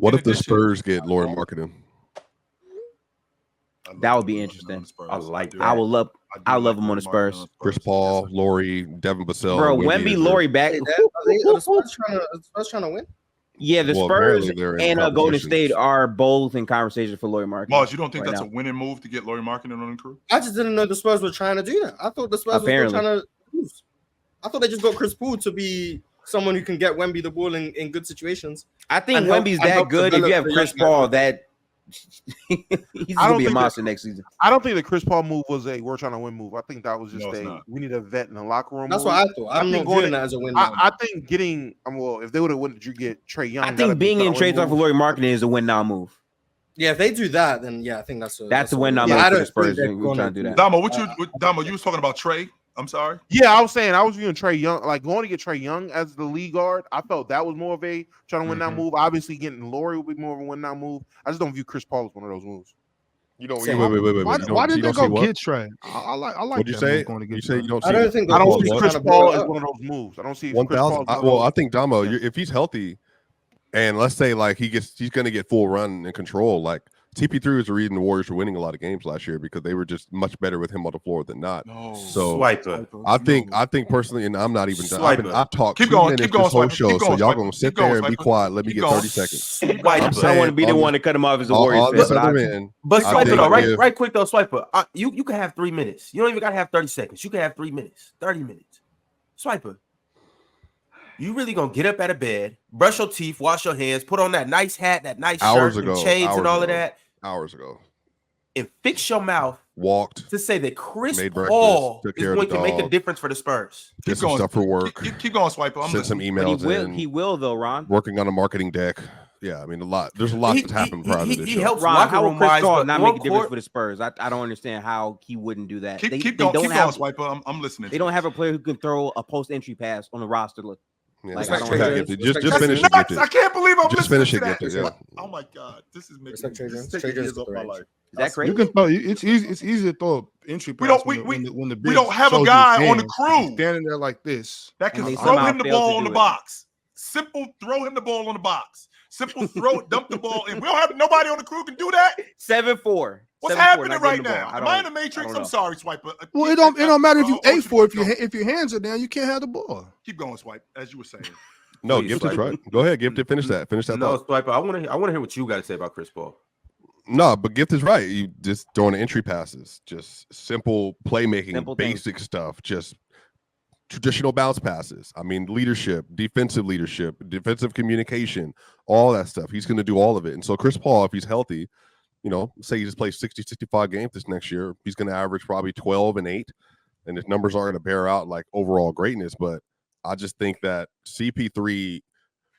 What if the Spurs get Lauri Markkanen? That would be interesting. I like that. I love him on the Spurs. Chris Paul, Lauri, Devin Vassell. Bro, Wemby, Lauri back. Are the Spurs trying to win? Yeah, the Spurs and Golden State are both in conversation for Lauri Markkanen. Mars, you don't think that's a winning move to get Lauri Markkanen on the crew? I just didn't know the Spurs were trying to do that. I thought the Spurs were trying to lose. I thought they just got Chris Paul to be someone who can get Wemby the ball in good situations. I think Wemby's that good. If you have Chris Paul, that he's gonna be a monster next season. I don't think the Chris Paul move was a we're trying to win move. I think that was just we need a vet in the locker room. That's what I thought. I'm not doing that as a win. I think getting if they would have went, you get Trae Young. I think being in trade talk for Lauri Markkanen is a win now move. Yeah, if they do that, then yeah, I think that's a win now move for the Spurs. We're trying to do that. Damo, you was talking about Trae. I'm sorry. Yeah, I was saying I was viewing Trae Young, like going to get Trae Young as the lead guard. I felt that was more of a trying to win that move. Obviously, getting Lauri would be more of a win now move. I just don't view Chris Paul as one of those moves. You don't. Wait. Why did they go get Trae? I like. What'd you say? You say you don't see. I don't see Chris Paul as one of those moves. I don't see 1,000. Well, I think Damo, if he's healthy, and let's say like he's going to get full run and control, like. TP3 was the reason the Warriors were winning a lot of games last year because they were just much better with him on the floor than not. So I think personally, and I'm not even done. I've talked keep going this whole show, so y'all gonna sit there and be quiet. Let me get 30 seconds. I don't want to be the one to cut him off as a Warriors fan. But Swiper though, right quick though, Swiper. You can have 3 minutes. You don't even gotta have 30 seconds. You can have 3 minutes, 30 minutes. Swiper. You really gonna get up out of bed, brush your teeth, wash your hands, put on that nice hat, that nice shirt, and shades, and all of that. Hours ago, and fix your mouth. Walked to say that Chris Paul is going to make a difference for the Spurs. Did some stuff for work. Keep going, Swiper. I'm sent some emails. He will though, Ron. Working on a marketing deck. Yeah, I mean a lot. There's a lot that's happened prior to this. He helps Ron. How would Chris Paul not make a difference for the Spurs? I don't understand how he wouldn't do that. Keep going, Swiper. I'm listening. They don't have a player who can throw a post entry pass on the roster. Yeah, like, just finish it. I can't believe I'm just finish it. Yeah. Oh my God, this is making me years off my life. Is that crazy? You can throw. It's easy to throw an entry pass. We don't have a guy on the crew standing there like this that can throw him the ball on the box. Simple, throw him the ball on the box. Simple, dump the ball, and we don't have nobody on the crew can do that. 7-4. What's happening right now? Am I in the Matrix? I'm sorry, Swiper. Well, it don't matter if you 8-4. If your hands are down, you can't have the ball. Keep going, Swipe. As you were saying. No, Gift right. Go ahead, Gift. Finish that. No, Swiper. I want to hear what you got to say about Chris Paul. No, but Gift is right. You just throwing entry passes, just simple playmaking, basic stuff, just traditional bounce passes. I mean, leadership, defensive communication, all that stuff. He's going to do all of it. And so Chris Paul, if he's healthy, say he just plays 60, 65 games this next year, he's going to average probably 12 and 8. And his numbers aren't going to bear out like overall greatness. But I just think that CP3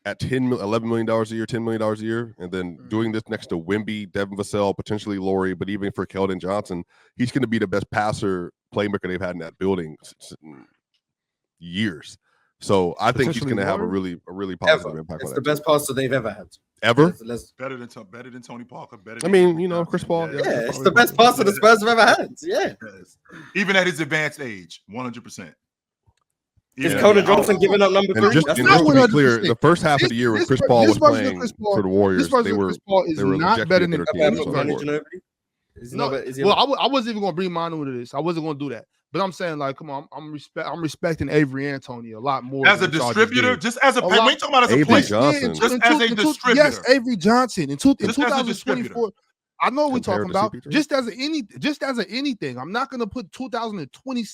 at $11 million a year, $10 million a year, and then doing this next to Wemby, Devin Vassell, potentially Lauri, but even for Keldon Johnson, he's going to be the best passer playmaker they've had in that building years. So I think he's going to have a really positive impact. It's the best passer they've ever had. Ever? Better than Tony Parker. Chris Paul. Yeah, it's the best passer the Spurs have ever had. Yeah. Even at his advanced age, 100%. Is Keldon Johnson giving up number 3? Just to be clear, the first half of the year when Chris Paul was playing for the Warriors, they were not better than Well, I wasn't even going to bring Manu to this. I wasn't going to do that. But I'm saying, like, come on, I'm respecting Avery Anthony a lot more as a distributor, just as a. We ain't talking about as a player, just as a distributor. Yes, Avery Johnson in 2024. I know what we're talking about. Just as anything. I'm not gonna put 2020.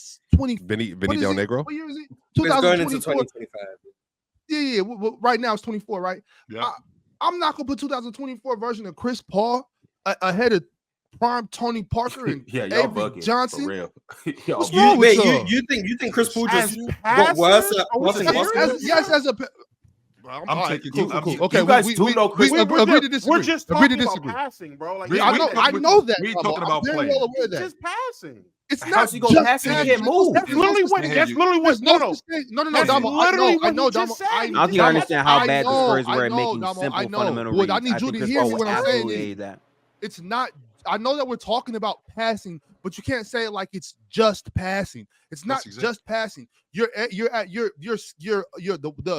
Vinny Del Negro. What year is it? 2025. Yeah. Right now it's 24, right? Yeah. I'm not gonna put 2024 version of Chris Paul ahead of prime Tony Parker and Avery Johnson. For real. What's wrong with you think Chris Paul just got worse at passing basketball? Yes, as a. I'm taking cool. Okay, you guys do know Chris. We're just talking about passing, bro. Like, I know that. We talking about playing. Well just passing. It's not how's he gonna pass and he can't move. That's literally what. No. I know. I don't think I understand how bad the Spurs were at making simple fundamental reads. I need you to hear me when I'm saying that. It's not I know that we're talking about passing, but you can't say it like it's just passing. It's not just passing. The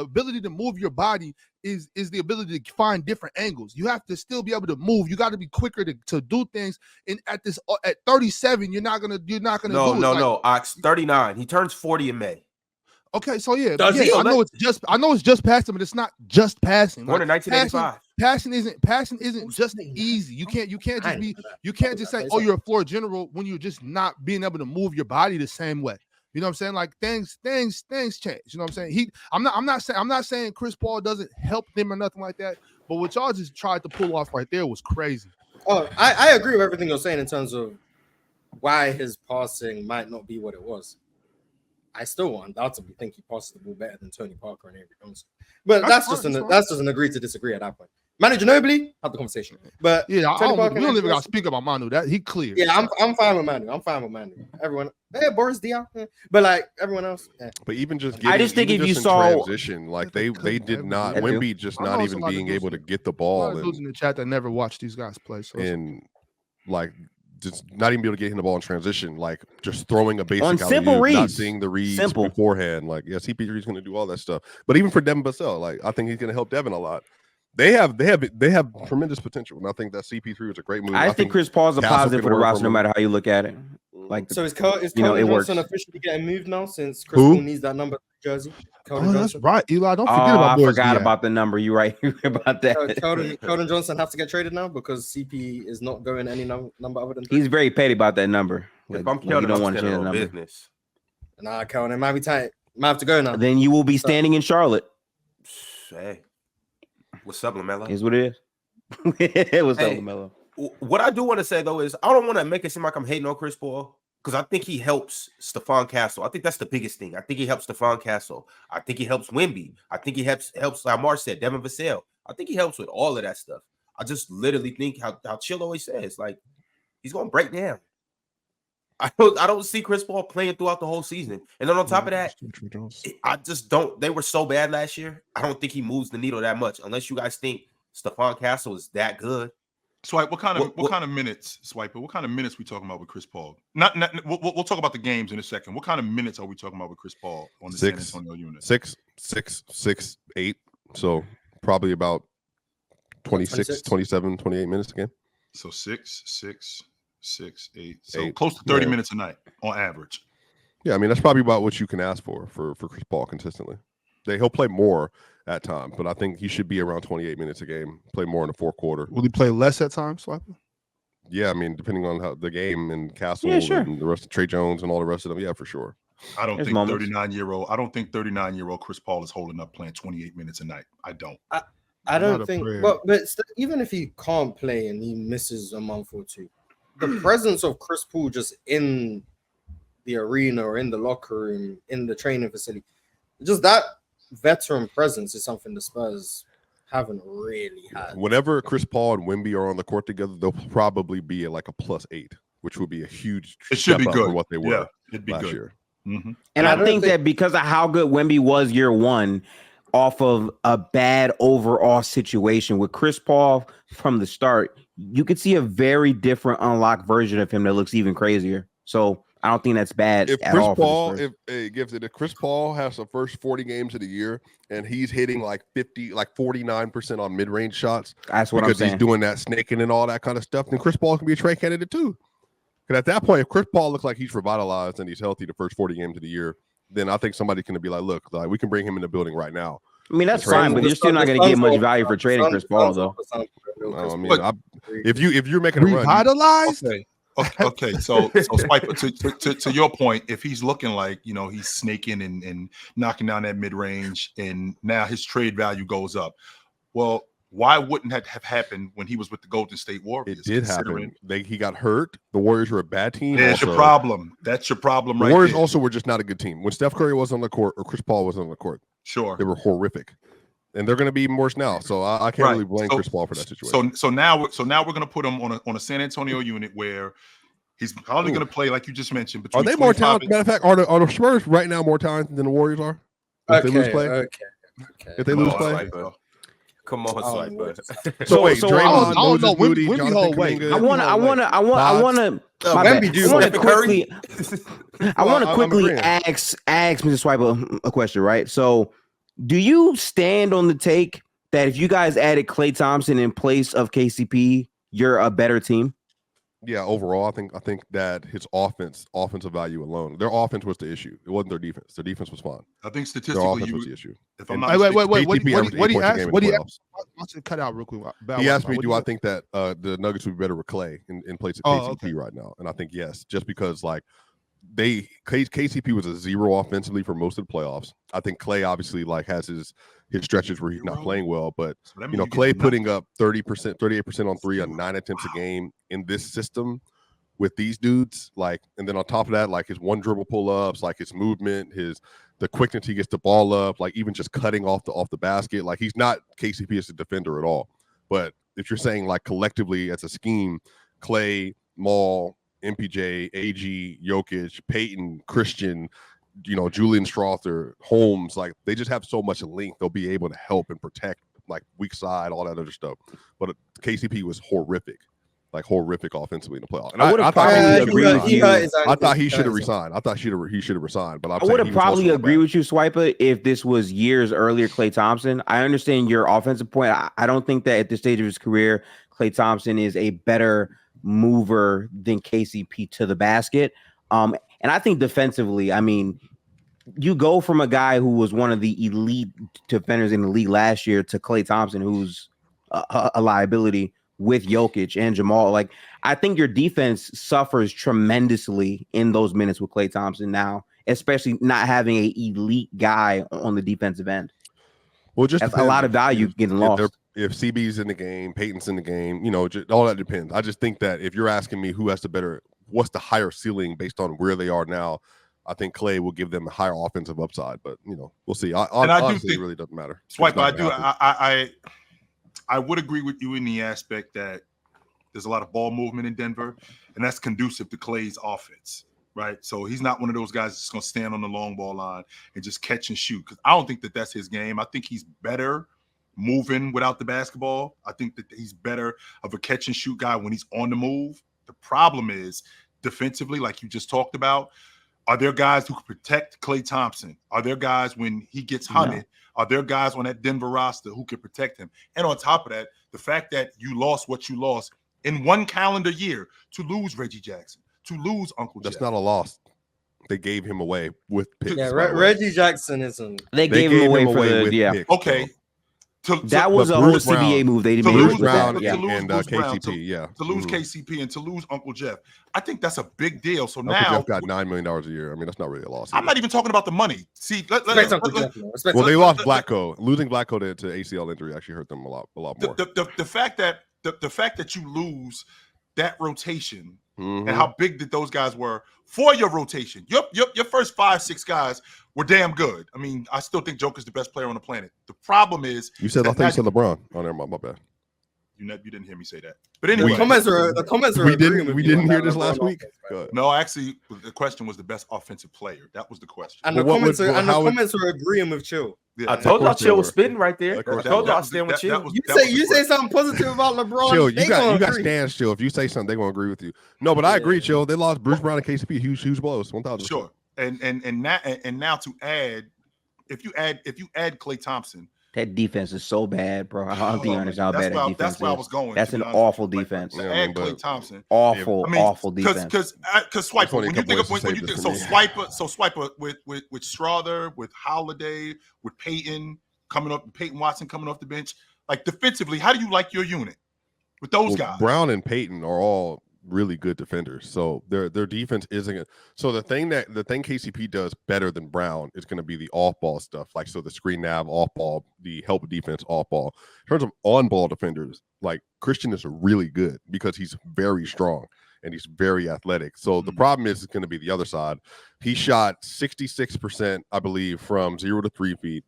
ability to move your body is the ability to find different angles. You have to still be able to move. You got to be quicker to do things. And at 37, you're not gonna do it. No. Ox 39. He turns 40 in May. Okay, so I know it's just passing, but it's not just passing. Born in 1985. Passing isn't just easy. You can't just say, oh, you're a floor general when you're just not being able to move your body the same way. You know what I'm saying? Like things change. You know what I'm saying? I'm not saying Chris Paul doesn't help them or nothing like that, but what y'all just tried to pull off right there was crazy. Oh, I agree with everything you're saying in terms of why his passing might not be what it was. I still undoubtedly think he passes the ball better than Tony Parker and Avery Johnson. But that's just an agree to disagree at that point. Manu Ginobili, have the conversation. But yeah, we don't even got to speak about Manu. That he clear. Yeah, I'm fine with Manu. Everyone, Boris Diaw, but like everyone else. Yeah. But even just, I just think if you saw transition, like they did not. Wemby just not even being able to get the ball. Those in the chat that never watched these guys play, and like. Just not even be able to get him the ball in transition, like just throwing a basic on simple reads, not seeing the reads beforehand. Like, yeah, CP3 is going to do all that stuff. But even for Devin Vassell, like I think he's going to help Devin a lot. They have tremendous potential, and I think that CP3 was a great move. I think Chris Paul's a positive for the roster, no matter how you look at it. Like, so is Cody Johnson officially getting moved now since Chris Paul needs that number jersey? That's right, Eli. Don't forget about. I forgot about the number. You're right about that. Cody Johnson have to get traded now because CP is not going any number other than. He's very petty about that number. If I'm Keldon, you don't want to change the number. Business. Nah, Keldon, it might be tight. Might have to go now. Then you will be standing in Charlotte. Hey, what's up, LaMelo? Is what it is. What's up, LaMelo? What I do want to say though is I don't want to make it seem like I'm hating on Chris Paul. Because I think he helps Stephon Castle. I think that's the biggest thing. I think he helps Stephon Castle. I think he helps Wemby. I think he helps like Mar said, Devin Vassell. I think he helps with all of that stuff. I just literally think how Chill always says, like, he's going to break down. I don't see Chris Paul playing throughout the whole season. And then on top of that, I just don't. They were so bad last year. I don't think he moves the needle that much unless you guys think Stephon Castle is that good. Swipe, what kind of minutes, Swiper? What kind of minutes we talking about with Chris Paul? We'll talk about the games in a second. What kind of minutes are we talking about with Chris Paul on the San Antonio unit? 6, 8. So probably about 26, 27, 28 minutes a game. So 6, 8. So close to 30 minutes a night on average. Yeah, I mean that's probably about what you can ask for Chris Paul consistently. He'll play more at times, but I think he should be around 28 minutes a game, play more in the fourth quarter. Will he play less at times, Swiper? Yeah, I mean, depending on how the game and Castle and the rest of Trey Jones and all the rest of them, yeah, for sure. I don't think 39-year-old Chris Paul is holding up playing 28 minutes a night. I don't. I don't think, but even if he can't play and he misses a month or two, the presence of Chris Paul just in the arena or in the locker room, in the training facility, just that veteran presence is something the Spurs haven't really had. Whenever Chris Paul and Wemby are on the court together, they'll probably be at like a +8, which would be a huge step up from what they were it'd be last good. year. Mm-hmm. And I think that because of how good Wemby was year one, off of a bad overall situation with Chris Paul from the start, you could see a very different unlocked version of him that looks even crazier. So I don't think that's bad. If Chris Paul, if Chris Paul has the first 40 games of the year and he's hitting like 49% on mid-range shots, that's what I'm saying. Because he's doing that snaking and all that kind of stuff, then Chris Paul can be a trade candidate too. Because at that point, if Chris Paul looks like he's revitalized and he's healthy the first 40 games of the year, then I think somebody's going to be like, look, like, we can bring him in the building right now. I mean, that's fine, but you're still not going to get much value for trading Chris Paul, though. I mean, if you're making a run, revitalized. Okay, so Spike, to your point, if he's looking like, he's snaking and knocking down that mid range, and now his trade value goes up, well, why wouldn't that have happened when he was with the Golden State Warriors? It did happen. He got hurt. The Warriors were a bad team. There's your problem. That's your problem, right? The Warriors there. Also were just not a good team. When Steph Curry was on the court or Chris Paul was on the court, sure, they were horrific, and they're going to be even worse now. So I can't really blame Chris Paul for that situation. So now we're going to put him on a San Antonio unit where he's probably going to play, like you just mentioned. Are they more talented? Matter of fact, are the Spurs right now more talented than the Warriors are? If they lose play? Okay. If they lose play? Because Come on, Swiper. So wait, Draymond, I don't know. Moody, Wemby Jonathan hold weight. Kuminga. I want to quickly ask Mr. Swiper a question, right? So, do you stand on the take that if you guys added Klay Thompson in place of KCP, you're a better team? Yeah, overall, I think that his offensive value alone, their offense was the issue. It wasn't their defense. Their defense was fine. I think Their statistically, offense was the issue. if I'm not Wait. KCP What he asked? I Let's cut out real quick. He asked me, do I think that the Nuggets would be better with Klay in place of KCP right now? And I think yes, just because like KCP was a zero offensively for most of the playoffs. I think Klay obviously like has his stretches where he's not playing well, but Klay putting up 30%, 38% on three on 9 attempts a game in this system with these dudes, like, and then on top of that, like his one dribble pull ups, like his movement, the quickness he gets the ball up, like even just cutting off the basket, like he's not KCP as a defender at all. But if you're saying like collectively as a scheme, Klay, Maul, MPJ, AG, Jokic, Peyton, Christian, Julian Strother, Holmes, like they just have so much length. They'll be able to help and protect like weak side, all that other stuff. But KCP was horrific offensively in the playoffs. And I thought he should have resigned. I thought he should have resigned. But I would have probably agreed with you, Swiper, if this was years earlier. Klay Thompson. I understand your offensive point. I don't think that at this stage of his career, Klay Thompson is a better mover than KCP to the basket. And I think defensively, I mean, you go from a guy who was one of the elite defenders in the league last year to Klay Thompson, who's a liability with Jokic and Jamal. Like, I think your defense suffers tremendously in those minutes with Klay Thompson now, especially not having an elite guy on the defensive end. Well, just that's a lot of value getting lost. If CB's in the game, Peyton's in the game, all that depends. I just think that if you're asking me what's the higher ceiling based on where they are now, I think Klay will give them a higher offensive upside. But we'll see. Honestly, it really doesn't matter. Swipe, I would agree with you in the aspect that there's a lot of ball movement in Denver, and that's conducive to Klay's offense, right? So he's not one of those guys that's going to stand on the long ball line and just catch and shoot, because I don't think that that's his game. I think he's better moving without the basketball. I think that he's better of a catch and shoot guy when he's on the move. The problem is defensively, like you just talked about, are there guys who can protect Klay Thompson? Are there guys when he gets hunted? No. Are there guys on that Denver roster who can protect him? And on top of that, the fact that you lost what you lost in one calendar year to lose Reggie Jackson, to lose Uncle Jeff. That's not a loss. They gave him away with picks. Yeah, Reggie Jackson isn't. They gave him away for the picks, okay. That was a whole CBA move. They didn't Bruce Brown and KCP, to lose KCP and to lose Uncle Jeff. I think that's a big deal. So Uncle now Jeff got $9 million a year. I mean, that's not really a loss. I'm not even talking about the money. See, well, they lost Blacko. Losing Blacko to ACL injury actually hurt them a lot more. The fact that you lose that rotation and how big that those guys were for your rotation. Your first 5-6 guys were damn good. I mean, I still think Joker's the best player on the planet. The problem is I think you said LeBron. Oh, never mind, my bad. You didn't hear me say that. But anyway, the comments are we didn't hear this last week. No, actually, the question was the best offensive player. That was the question. And the comments are agreeing with Chill. Yeah, I told y'all Chill was spitting right there. I told y'all I stand with Chill. You say something positive about LeBron. Chill, you got stands, Chill. If you say something, they're gonna agree with you. No, but I agree, Chill. They lost Bruce Brown and KCP, huge blows. 1,000. Sure. And now to add, if you add Klay Thompson. That defense is so bad, bro. I'll be honest how bad that defense is. That's where I was going. That's an awful defense. And Klay Thompson. Awful defense. Because Swiper, when you think Swiper with Strother, with Holiday, with Peyton Watson coming off the bench, like defensively, how do you like your unit with those guys? Brown and Peyton are all really good defenders, so their defense isn't. So the thing KCP does better than Brown is going to be the off ball stuff, like so the screen nav off ball, the help defense off ball. In terms of on ball defenders, like Christian is really good because he's very strong and he's very athletic. So the problem is it's going to be the other side. He shot 66%, I believe, from 0 to 3 feet,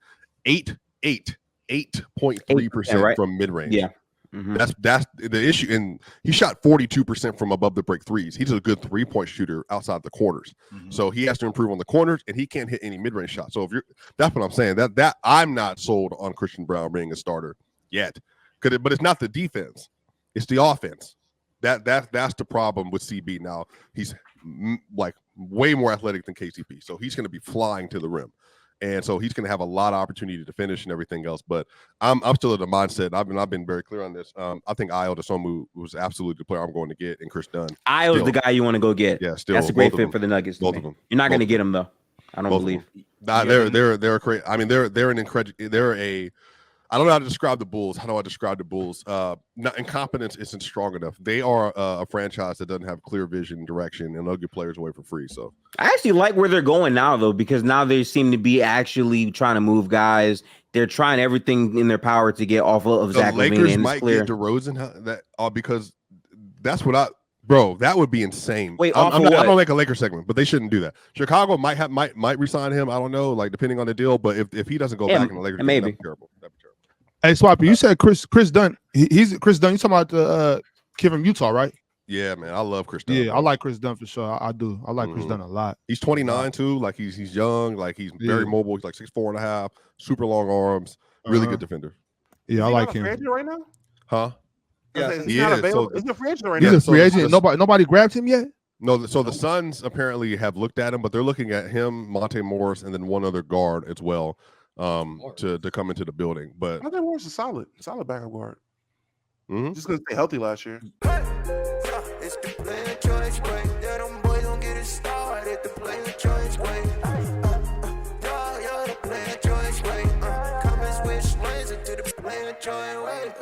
8.3% from mid range. Yeah. That's the issue, and he shot 42% from above the break threes. He's a good 3-point shooter outside the corners, so he has to improve on the corners, and he can't hit any mid-range shots. So that's what I'm saying. That I'm not sold on Christian Brown being a starter yet. But it's not the defense; it's the offense. That's the problem with CB now. He's like way more athletic than KCP, so he's going to be flying to the rim. And so he's going to have a lot of opportunity to finish and everything else. But I'm still in the mindset. I've been very clear on this. I think Ayo Dosunmu was absolutely the player I'm going to get, and Chris Dunn. Ayo's the guy you want to go get. Yeah, still that's a great fit for the Nuggets. Both of them. You're not going to get him though. I don't believe. Nah, they're great. I mean, they're a. I don't know how to describe the Bulls. How do I describe the Bulls? Incompetence isn't strong enough. They are a franchise that doesn't have clear vision and direction, and they'll get players away for free. So I actually like where they're going now, though, because now they seem to be actually trying to move guys. They're trying everything in their power to get off of Zach LaVine. Lakers might get DeRozan because that's what bro, that would be insane. Wait, I'm not gonna make a Lakers segment, but they shouldn't do that. Chicago might resign him. I don't know, like depending on the deal. But if he doesn't go back in the Lakers, maybe that'd be terrible. That'd be terrible. Hey, Swappy, you said Chris Dunn. He's Chris Dunn. You talking about the kid from Utah, right? Yeah, man, I love Chris Dunn. Yeah, I like Chris Dunn for sure. I do. I like Chris Dunn a lot. He's 29 too. Like he's young. Like he's very mobile. He's like 6'4.5", super long arms, really good defender. Yeah, I like him. Free agent right now? Huh? Yeah, he is. So, he's a free agent right he's now. a free agent. Nobody grabbed him yet. No, so the Suns apparently have looked at him, but they're looking at him, Monte Morris, and then one other guard as well, to come into the building. But Monte Morris is solid backup guard. Just because they healthy last year. It's the player choice way. Yeah, them boys don't get it started. The player choice way. Yeah, the player choice way. Come and switch lanes into the player choice way.